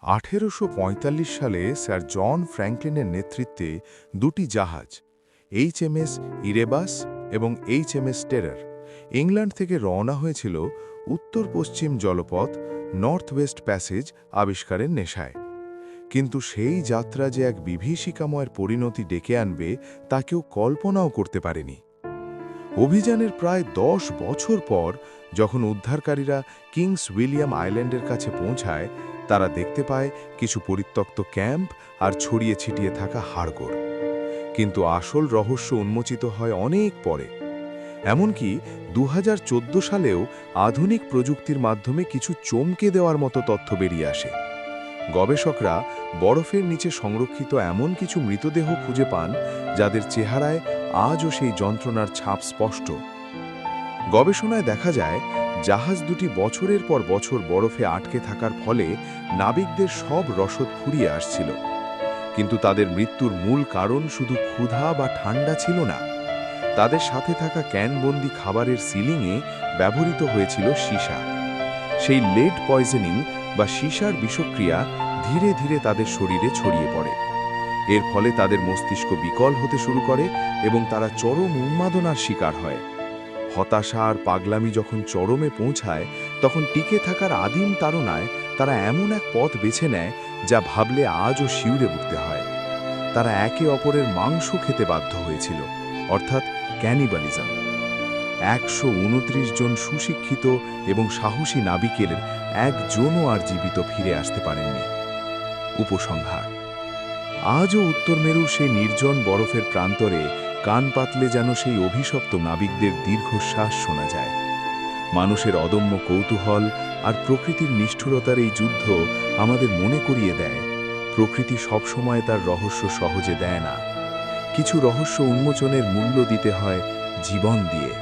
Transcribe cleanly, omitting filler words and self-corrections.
1845 সালে স্যার জন ফ্র্যাঙ্কলিনের নেতৃত্বে দুটি জাহাজ এইচএমএস ইরেবাস এবং এইচএমএস টেরার ইংল্যান্ড থেকে রওনা হয়েছিল উত্তর পশ্চিম জলপথ নর্থ ওয়েস্ট প্যাসেজ আবিষ্কারের নেশায়। কিন্তু সেই যাত্রা যে এক বিভীষিকাময়ের পরিণতি ডেকে আনবে তা কেউ কল্পনাও করতে পারেনি। অভিযানের প্রায় 10 বছর পর যখন উদ্ধারকারীরা কিংস উইলিয়াম আইল্যান্ডের কাছে পৌঁছায়, তারা দেখতে পায় কিছু পরিত্যক্ত ক্যাম্প আর ছড়িয়ে ছিটিয়ে থাকা হাড়গোড়। কিন্তু আসল রহস্য উন্মোচিত হয় অনেক পরে। এমনকি 2014 সালেও আধুনিক প্রযুক্তির মাধ্যমে কিছু চমকে দেওয়ার মতো তথ্য বেরিয়ে আসে। গবেষকরা বরফের নিচে সংরক্ষিত এমন কিছু মৃতদেহ খুঁজে পান যাদের চেহারায় আজও সেই যন্ত্রণার ছাপ স্পষ্ট। গবেষণায় দেখা যায়, জাহাজ দুটি বছরের পর বছর বরফে আটকে থাকার ফলে নাবিকদের সব রসদ ফুরিয়ে আসছিল। কিন্তু তাদের মৃত্যুর মূল কারণ শুধু ক্ষুধা বা ঠান্ডা ছিল না। তাদের সাথে থাকা ক্যানবন্দি খাবারের সিলিংয়ে ব্যবহৃত হয়েছিল সীসা। সেই লেড পয়জনিং বা সীসার বিষক্রিয়া ধীরে ধীরে তাদের শরীরে ছড়িয়ে পড়ে। এর ফলে তাদের মস্তিষ্ক বিকল হতে শুরু করে এবং তারা চরম উন্মাদনার শিকার হয়। হতাশা আর পাগলামি যখন চরমে পৌঁছায়, তখন টিকে থাকার আদিম তাড়নায় তারা এমন এক পথ বেছে নেয় যা ভাবলে আজও শিউরে উঠতে হয়। তারা একে অপরের মাংস খেতে বাধ্য হয়েছিল, অর্থাৎ ক্যানিবালিজম। 129 জন সুশিক্ষিত এবং সাহসী নাবিকের একজনও আর জীবিত ফিরে আসতে পারেননি। উপসংহার: আজও উত্তর মেরুর সেই নির্জন বরফের প্রান্তরে কান পাতলে যেন সেই অভিশপ্ত নাবিকদের দীর্ঘশ্বাস শোনা যায়। মানুষের অদম্য কৌতূহল আর প্রকৃতির নিষ্ঠুরতার এই যুদ্ধ আমাদের মনে করিয়ে দেয়, প্রকৃতি সবসময় তার রহস্য সহজে দেয় না। কিছু রহস্য উন্মোচনের মূল্য দিতে হয় জীবন দিয়ে।